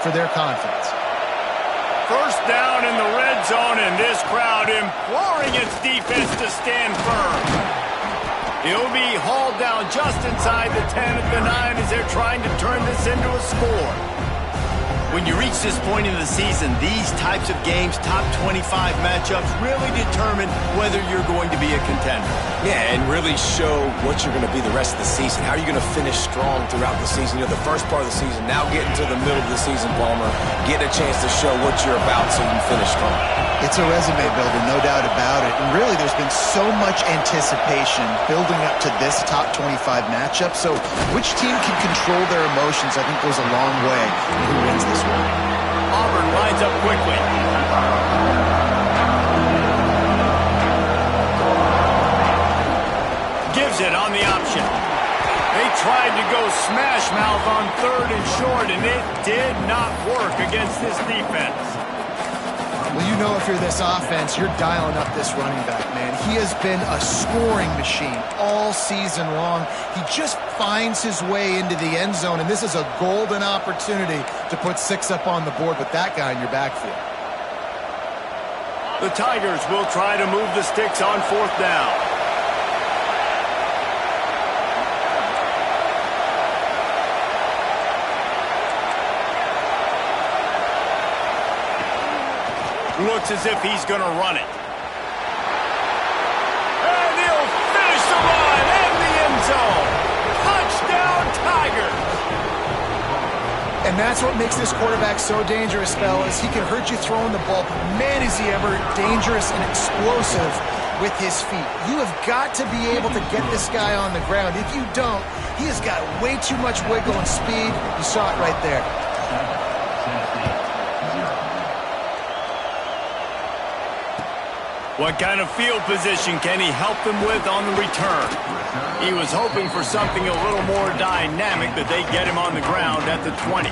for their confidence. First down in the red zone, and this crowd imploring its defense to stand firm. He'll be hauled down just inside the 10 at the 9 as they're trying to turn this into a score. When you reach this point in the season, these types of games, top 25 matchups, really determine whether you're going to be a contender. Yeah, and really show what you're going to be the rest of the season. How are you going to finish strong throughout the season? You know, the first part of the season, now getting to the middle of the season, Palmer, getting a chance to show what you're about so you can finish strong. It's a resume builder, no doubt about it. And really, there's been so much anticipation building up to this top 25 matchup. So which team can control their emotions, I think, goes a long way in who wins this one. Auburn lines up quickly. Gives it on the option. They tried to go smash mouth on 3rd and short, and it did not work against this defense. Well, you know, if you're this offense, you're dialing up this running back, man. He has been a scoring machine all season long. He just finds his way into the end zone, and this is a golden opportunity to put 6 up on the board with that guy in your backfield. The Tigers will try to move the sticks on 4th down. Looks as if he's going to run it. And he'll finish the run in the end zone. Touchdown, Tigers. And that's what makes this quarterback so dangerous, fellas. He can hurt you throwing the ball, but man, is he ever dangerous and explosive with his feet. You have got to be able to get this guy on the ground. If you don't, he has got way too much wiggle and speed. You saw it right there. What kind of field position can he help them with on the return? He was hoping for something a little more dynamic, that they get him on the ground at the 20.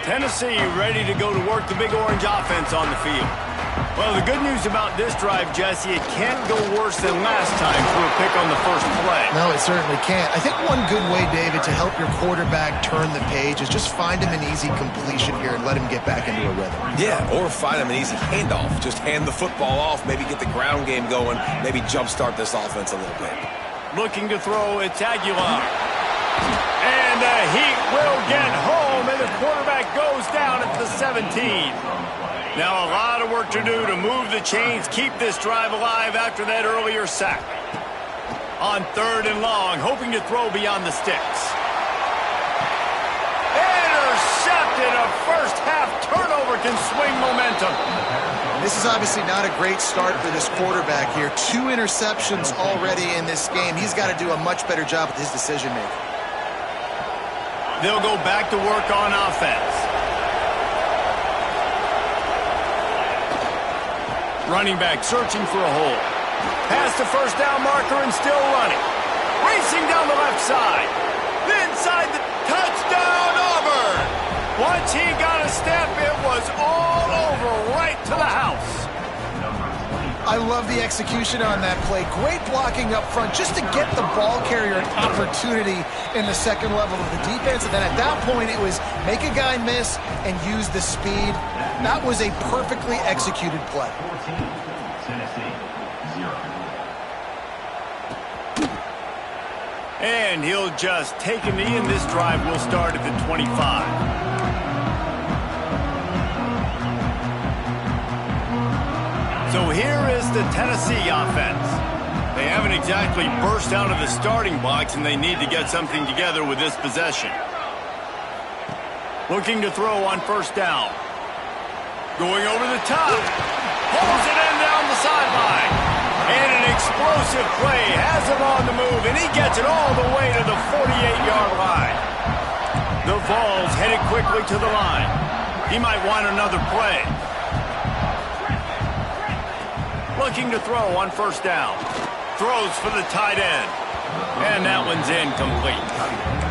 Tennessee ready to go to work the Big Orange offense on the field. Well, the good news about this drive, Jesse, it can't go worse than last time for a pick on the first play. No, it certainly can't. I think one good way, David, to help your quarterback turn the page is just find him an easy completion here and let him get back into a rhythm. Yeah, or find him an easy handoff. Just hand the football off, maybe get the ground game going, maybe jumpstart this offense a little bit. Looking to throw, it's Aguilar. And the heat will get home, and the quarterback goes down at the 17. Now a lot of work to do to move the chains, keep this drive alive after that earlier sack. On 3rd and long, hoping to throw beyond the sticks. Intercepted. A first half turnover can swing momentum. This is obviously not a great start for this quarterback here. 2 interceptions already in this game. He's got to do a much better job with his decision-making. They'll go back to work on offense. Running back searching for a hole. Past the first down marker and still running. Racing down the left side. Inside the touchdown, Auburn. Once he got a step, it was all over, right to the house. I love the execution on that play. Great blocking up front just to get the ball carrier an opportunity in the second level of the defense. And then at that point, it was make a guy miss and use the speed. That was a perfectly executed play. And he'll just take a knee, and this drive will start at the 25. So here is the Tennessee offense. They haven't exactly burst out of the starting blocks, and they need to get something together with this possession. Looking to throw on first down. Going over the top. Pulls it in down the sideline. And an explosive play has him on the move, and he gets it all the way to the 48-yard line. The Vols headed quickly to the line. He might want another play. Looking to throw on first down. Throws for the tight end. And that one's incomplete.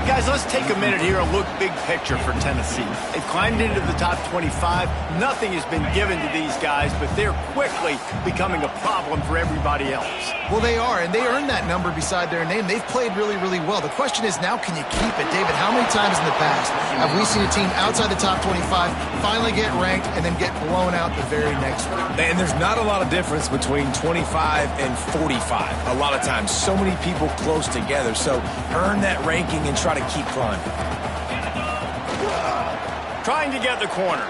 Guys, let's take a minute here and look big picture for Tennessee. They've climbed into the top 25. Nothing has been given to these guys, but they're quickly becoming a problem for everybody else. Well, they are, and they earned that number beside their name. They've played really, really well. The question is now, can you keep it? David, how many times in the past have we seen a team outside the top 25 finally get ranked and then get blown out the very next week? And there's not a lot of difference between 25 and 45 a lot of times. So many people close together. So earn that ranking and try to keep climbing. Trying to get the corner.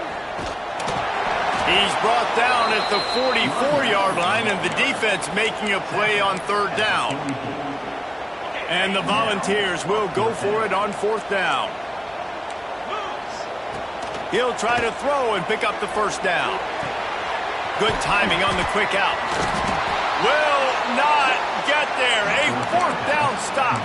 He's brought down at the 44-yard line, and the defense making a play on third down. And the Volunteers will go for it on fourth down. He'll try to throw and pick up the first down. Good timing on the quick out. Will not get there. A fourth down stop.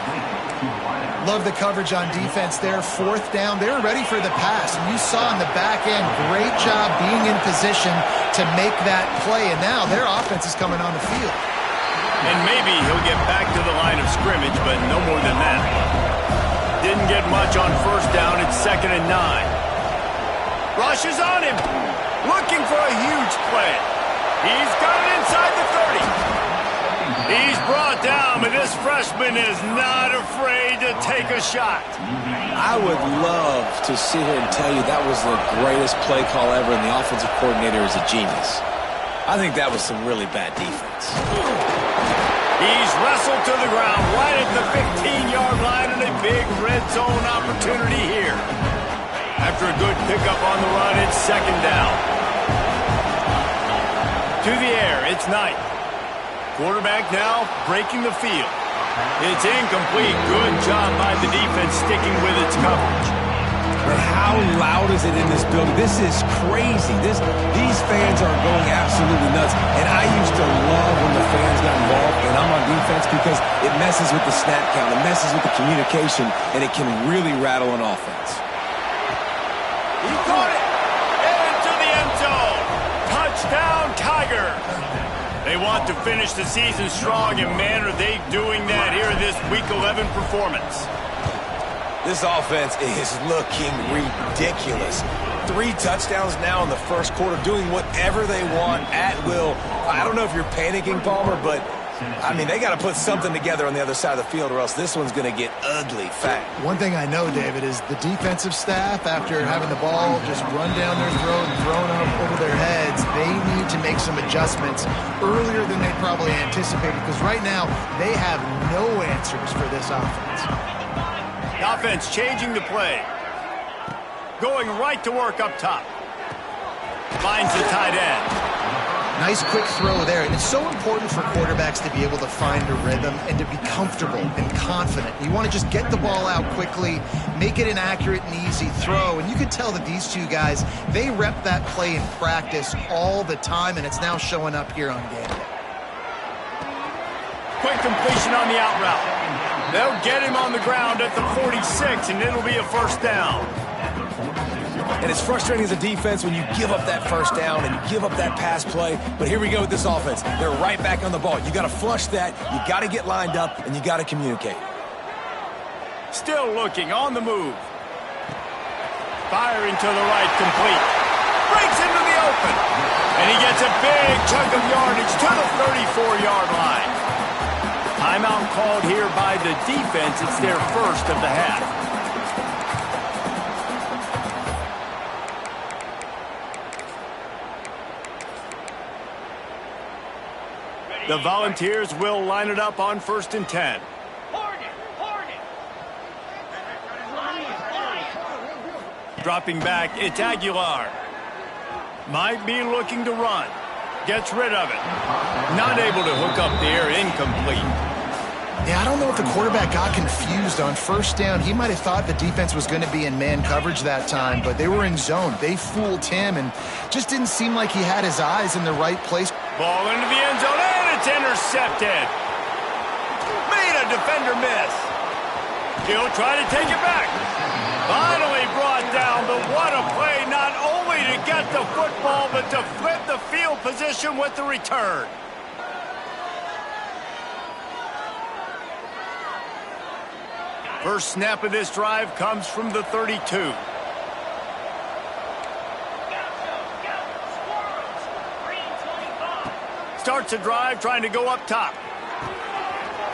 Love the coverage on defense there. Fourth down. They were ready for the pass. And you saw in the back end, great job being in position to make that play. And now their offense is coming on the field. And maybe he'll get back to the line of scrimmage, but no more than that. Didn't get much on first down. It's 2nd and 9. Rush is on him. Looking for a huge play. He's got it inside the 30. He's brought down, but this freshman is not afraid to take a shot. I would love to sit here and tell you that was the greatest play call ever, and the offensive coordinator is a genius. I think that was some really bad defense. He's wrestled to the ground right at the 15-yard line, and a big red zone opportunity here. After a good pickup on the run, it's 2nd down. To the air, it's Knight. Quarterback now breaking the field. It's incomplete. Good job by the defense sticking with its coverage. But how loud is it in this building? This is crazy. These fans are going absolutely nuts. And I used to love when the fans got involved, and I'm on defense, because it messes with the snap count, it messes with the communication, and it can really rattle an offense. He caught it into the end zone. Touchdown, Tiger. They want to finish the season strong, and man, are they doing that here in this Week 11 performance. This offense is looking ridiculous. 3 touchdowns now in the first quarter, doing whatever they want at will. I don't know if you're panicking, Palmer, but, I mean, they got to put something together on the other side of the field, or else this one's going to get ugly fast. One thing I know, David, is the defensive staff, after having the ball just run down their throat and thrown up over their heads, they need to make some adjustments earlier than they probably anticipated, because right now they have no answers for this offense. Offense changing the play. Going right to work up top. Finds the tight end. Nice quick throw there, and it's so important for quarterbacks to be able to find a rhythm and to be comfortable and confident. You want to just get the ball out quickly, make it an accurate and easy throw, and you can tell that these two guys, they rep that play in practice all the time, and it's now showing up here on game day. Quick completion on the out route. They'll get him on the ground at the 46, and it'll be a first down. And it's frustrating as a defense when you give up that first down and you give up that pass play. But here we go with this offense. They're right back on the ball. You got to flush that. You got to get lined up, and you got to communicate. Still looking on the move. Firing to the right, complete. Breaks into the open. And he gets a big chunk of yardage to the 34-yard line. Timeout called here by the defense. It's their first of the half. The Volunteers will line it up on 1st and 10. Dropping back, it's Aguilar. Might be looking to run. Gets rid of it. Not able to hook up there, incomplete. Yeah, I don't know if the quarterback got confused on first down. He might have thought the defense was going to be in man coverage that time, but they were in zone. They fooled him and just didn't seem like he had his eyes in the right place. Ball into the end zone, and it's intercepted. Made a defender miss. He'll try to take it back. Finally brought down, but what a play, not only to get the football, but to flip the field position with the return. First snap of this drive comes from the 32. Starts a drive trying to go up top.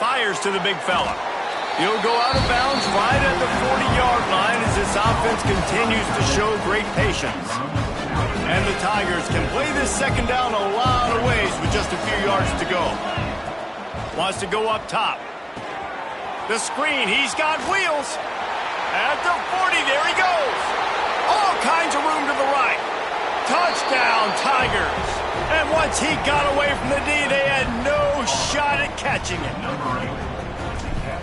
Fires to the big fella. He'll go out of bounds right at the 40-yard line as this offense continues to show great patience. And the Tigers can play this second down a lot of ways with just a few yards to go. Wants to go up top. The screen, he's got wheels. At the 40, there he goes. All kinds of room to the right. Touchdown, Tigers. And once he got away from the D, they had no shot at catching it.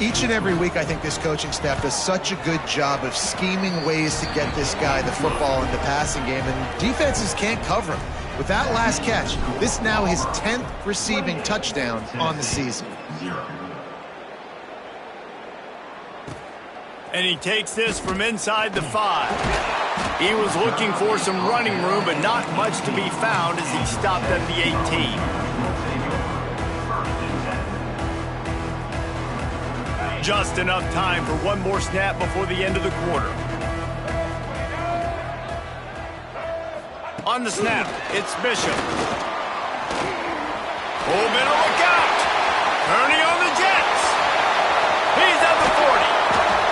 Each and every week, I think this coaching staff does such a good job of scheming ways to get this guy the football in the passing game, and defenses can't cover him. With that last catch, this is now his 10th receiving touchdown on the season. And he takes this from inside the 5. He was looking for some running room, but not much to be found as he stopped at the 18. Just enough time for one more snap before the end of the quarter. On the snap, it's Bishop. Oh, better look out! Turning on the Jets. He's at the 40.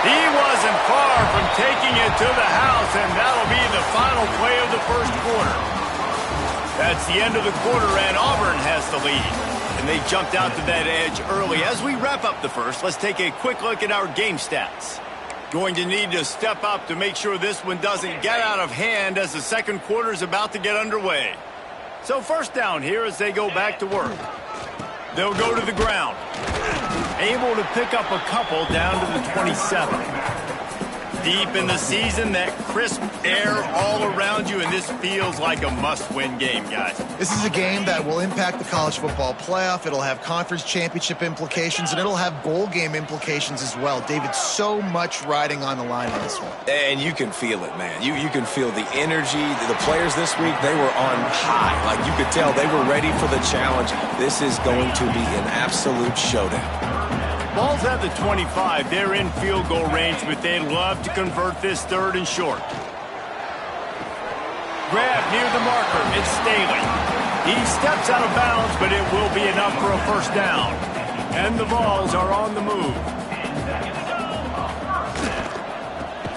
He wasn't far from taking it to the house, and that'll be the final play of the first quarter. That's the end of the quarter, and Auburn has the lead. And they jumped out to that edge early. As we wrap up the first, let's take a quick look at our game stats. Going to need to step up to make sure this one doesn't get out of hand as the second quarter is about to get underway. So first down here as they go back to work. They'll go to the ground. Able to pick up a couple down to the 27. Deep in the season, that crisp air all around you, and this feels like a must-win game, guys. This is a game that will impact the college football playoff. It'll have conference championship implications, and it'll have bowl game implications as well. David, so much riding on the line in this one. And you can feel it, man. You can feel the energy. The players this week, they were on high. Like, you could tell they were ready for the challenge. This is going to be an absolute showdown. Ball's at the 25. They're in field goal range, but they'd love to convert this third and short. Grab near the marker. It's Staley. He steps out of bounds, but it will be enough for a first down. And the Vols are on the move.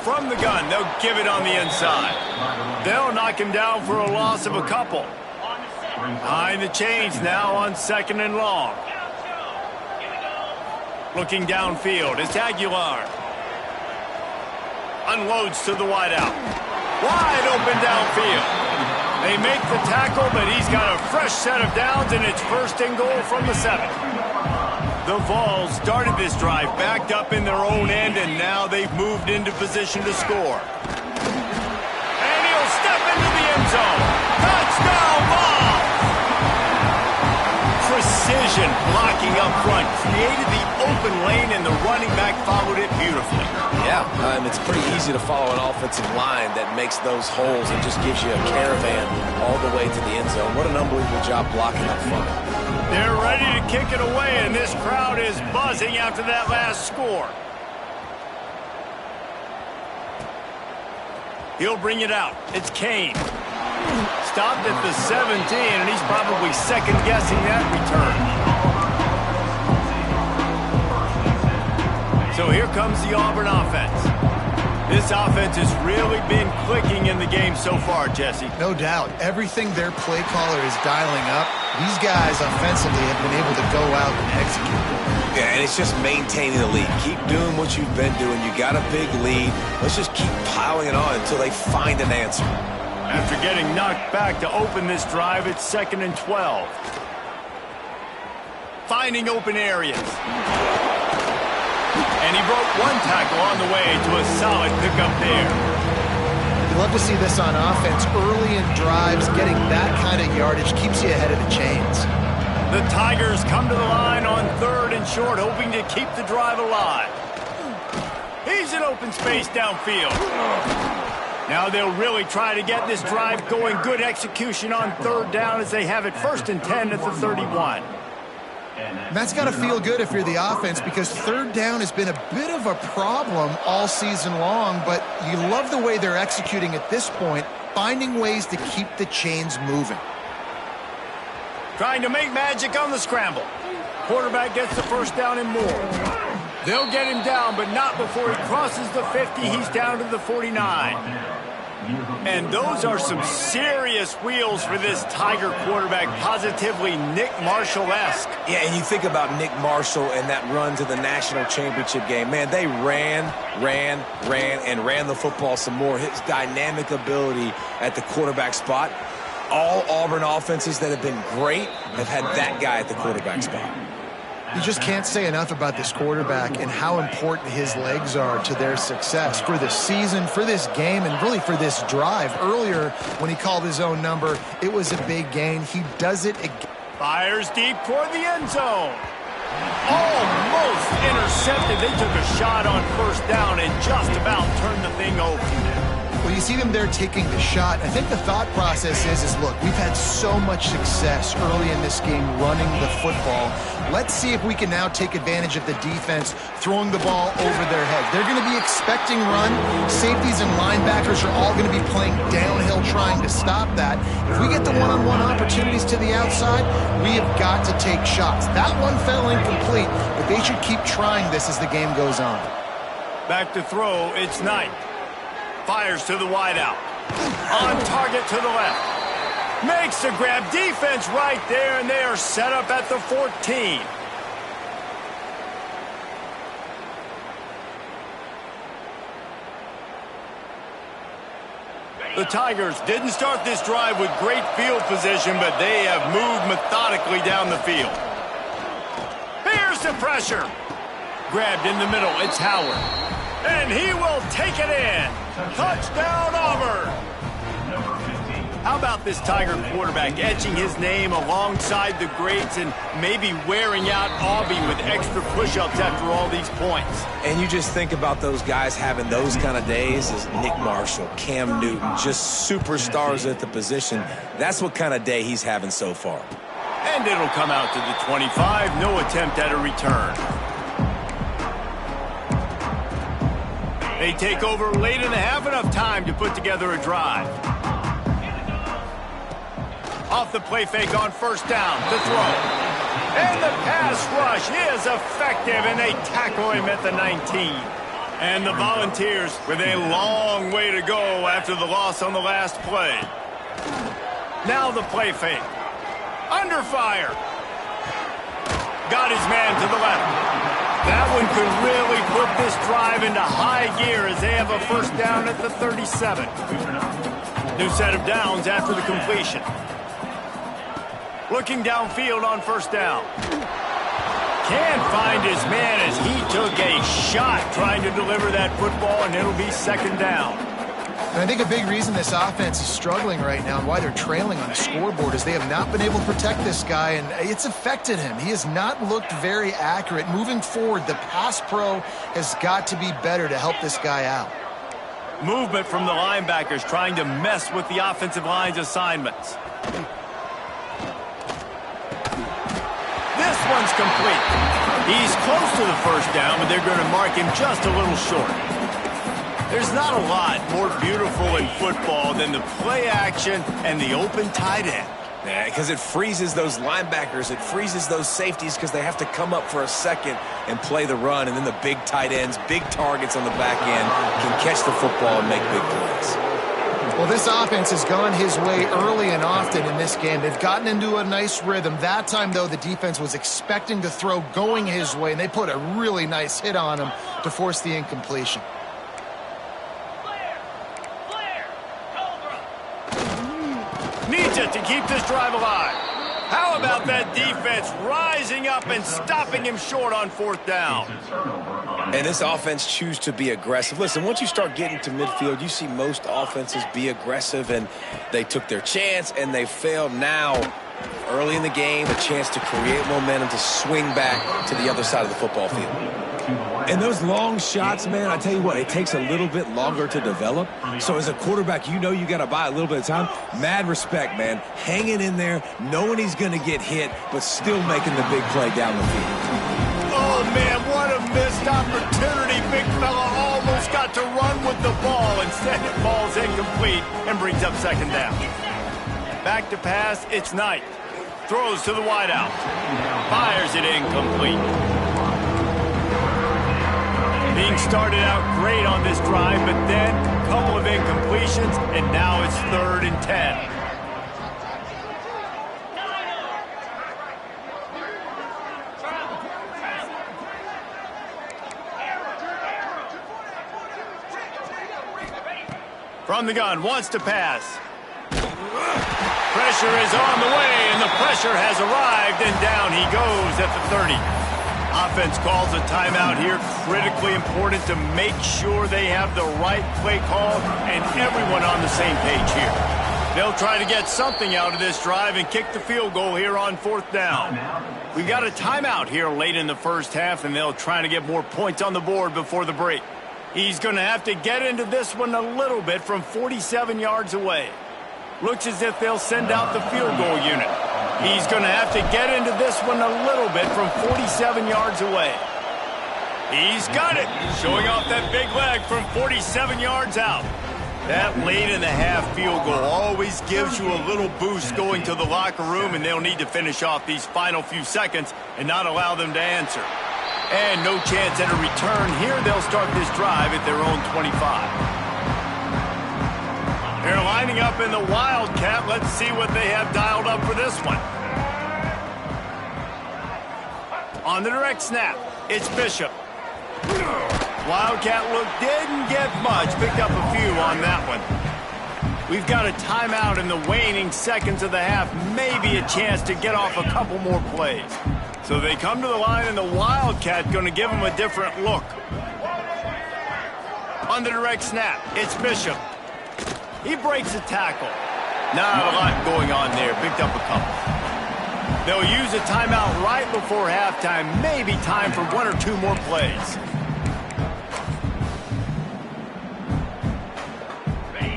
From the gun, they'll give it on the inside. They'll knock him down for a loss of a couple. Behind the chains now on second and long. Looking downfield, it's Aguilar. Unloads to the wideout. Wide open downfield. They make the tackle, but he's got a fresh set of downs, and it's first and goal from the 7. The Vols started this drive backed up in their own end, and now they've moved into position to score. And he'll step into the end zone. Touchdown, Vols! Precision blocking up front created the open lane, and the running back followed it beautifully. Yeah, it's pretty easy to follow an offensive line that makes those holes and just gives you a caravan all the way to the end zone. What an unbelievable job blocking up front. They're ready to kick it away, and this crowd is buzzing after that last score. He'll bring it out. It's Kane. Stopped at the 17, and he's probably second-guessing that return. So here comes the Auburn offense. This offense has really been clicking in the game so far, Jesse. No doubt. Everything their play caller is dialing up, these guys offensively have been able to go out and execute. Yeah, and it's just maintaining the lead. Keep doing what you've been doing. You got a big lead. Let's just keep piling it on until they find an answer. After getting knocked back to open this drive, it's 2nd and 12. Finding open areas. And he broke one tackle on the way to a solid pickup there. You love to see this on offense. Early in drives, getting that kind of yardage keeps you ahead of the chains. The Tigers come to the line on 3rd and short, hoping to keep the drive alive. He's in open space downfield. Now they'll really try to get this drive going. Good execution on 3rd down as they have it 1st and 10 at the 31. And that's got to feel good if you're the offense, because third down has been a bit of a problem all season long, but you love the way they're executing at this point, finding ways to keep the chains moving. Trying to make magic on the scramble. Quarterback gets the first down and more. They'll get him down, but not before he crosses the 50. He's down to the 49. And those are some serious wheels for this Tiger quarterback, positively Nick Marshall-esque. Yeah, and you think about Nick Marshall and that run to the national championship game. Man, they ran the football some more. His dynamic ability at the quarterback spot. All Auburn offenses that have been great have had that guy at the quarterback spot. You just can't say enough about this quarterback and how important his legs are to their success for this season, for this game, and really for this drive. Earlier, when he called his own number, it was a big gain. He does it again. Fires deep toward the end zone. Almost intercepted. They took a shot on first down and just about turned the thing over. Well, you see them there taking the shot. I think the thought process is look, we've had so much success early in this game running the football. Let's see if we can now take advantage of the defense throwing the ball over their head. They're going to be expecting run. Safeties and linebackers are all going to be playing downhill trying to stop that. If we get the one-on-one opportunities to the outside, we have got to take shots. That one fell incomplete, but they should keep trying this as the game goes on. Back to throw, it's Knight. Fires to the wideout. On target to the left. Makes the grab. Defense right there, and they are set up at the 14. The Tigers didn't start this drive with great field position, but they have moved methodically down the field. Here's the pressure. Grabbed in the middle. It's Howard. And he will take it in. Touchdown, Auburn. How about this Tiger quarterback etching his name alongside the greats and maybe wearing out Aubie with extra push-ups after all these points? And you just think about those guys having those kind of days as Nick Marshall, Cam Newton, just superstars at the position. That's what kind of day he's having so far. And it'll come out to the 25. No attempt at a return. They take over late in the half, enough time to put together a drive. Off the play fake on first down, the throw. And the pass rush is effective, and they tackle him at the 19. And the Volunteers with a long way to go after the loss on the last play. Now the play fake. Under fire. Got his man to the left. That one could really put this drive into high gear as they have a first down at the 37. New set of downs after the completion. Looking downfield on first down. Can't find his man as he took a shot trying to deliver that football, and it'll be second down. And I think a big reason this offense is struggling right now and why they're trailing on the scoreboard is they have not been able to protect this guy, and it's affected him. He has not looked very accurate. Moving forward, the pass pro has got to be better to help this guy out. Movement from the linebackers trying to mess with the offensive line's assignments. This one's complete. He's close to the first down, but they're going to mark him just a little short. There's not a lot more beautiful in football than the play action and the open tight end. Yeah, because it freezes those linebackers. It freezes those safeties because they have to come up for a second and play the run. And then the big tight ends, big targets on the back end can catch the football and make big plays. Well, this offense has gone his way early and often in this game. They've gotten into a nice rhythm. That time, though, the defense was expecting to throw going his way, and they put a really nice hit on him to force the incompletion. Needs it to keep this drive alive. How about that defense rising up and stopping him short on fourth down? And this offense chooses to be aggressive. Listen, once you start getting to midfield, you see most offenses be aggressive, and they took their chance and they failed. Now Early in the game, a chance to create momentum to swing back to the other side of the football field. And those long shots, man, I tell you what, it takes a little bit longer to develop. So as a quarterback, you know you got to buy a little bit of time. Mad respect, man. Hanging in there, knowing he's going to get hit, but still making the big play down the field. Oh, man, what a missed opportunity. Big fella almost got to run with the ball. Instead, it falls incomplete and brings up second down. Back to pass, it's Knight. Throws to the wideout. Fires it incomplete. Being started out great on this drive, but then a couple of incompletions, and now it's 3rd and 10. From the gun, wants to pass. Pressure is on the way, and the pressure has arrived, and down he goes at the 30. Offense calls a timeout here. Critically important to make sure they have the right play call and everyone on the same page here. They'll try to get something out of this drive and kick the field goal here on 4th down. We got a timeout here late in the first half, and they'll try to get more points on the board before the break. He's going to have to get into this one a little bit from 47 yards away. Looks as if they'll send out the field goal unit. He's going to have to get into this one a little bit from 47 yards away. He's got it. Showing off that big leg from 47 yards out. That late in the half field goal always gives you a little boost going to the locker room, and they'll need to finish off these final few seconds and not allow them to answer. And no chance at a return here. They'll start this drive at their own 25. They're lining up in the Wildcat. Let's see what they have dialed up for this one. On the direct snap, it's Bishop. Wildcat look didn't get much. Picked up a few on that one. We've got a timeout in the waning seconds of the half. Maybe a chance to get off a couple more plays. So they come to the line, and the Wildcat going to give them a different look. On the direct snap, it's Bishop. He breaks a tackle. Not a lot going on there. Picked up a couple. They'll use a timeout right before halftime. Maybe time for 1 or 2 more plays.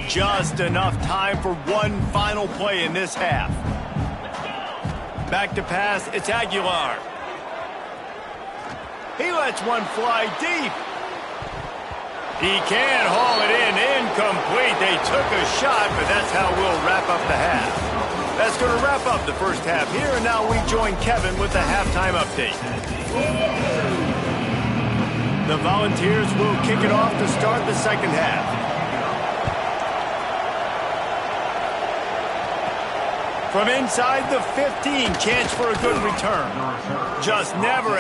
Just enough time for one final play in this half. Back to pass, it's Aguilar. He lets one fly deep. He can haul it in, incomplete. They took a shot, but that's how we'll wrap up the half. That's going to wrap up the first half here, and now we join Kevin with the halftime update. The Volunteers will kick it off to start the second half. From inside the 15, chance for a good return. Just never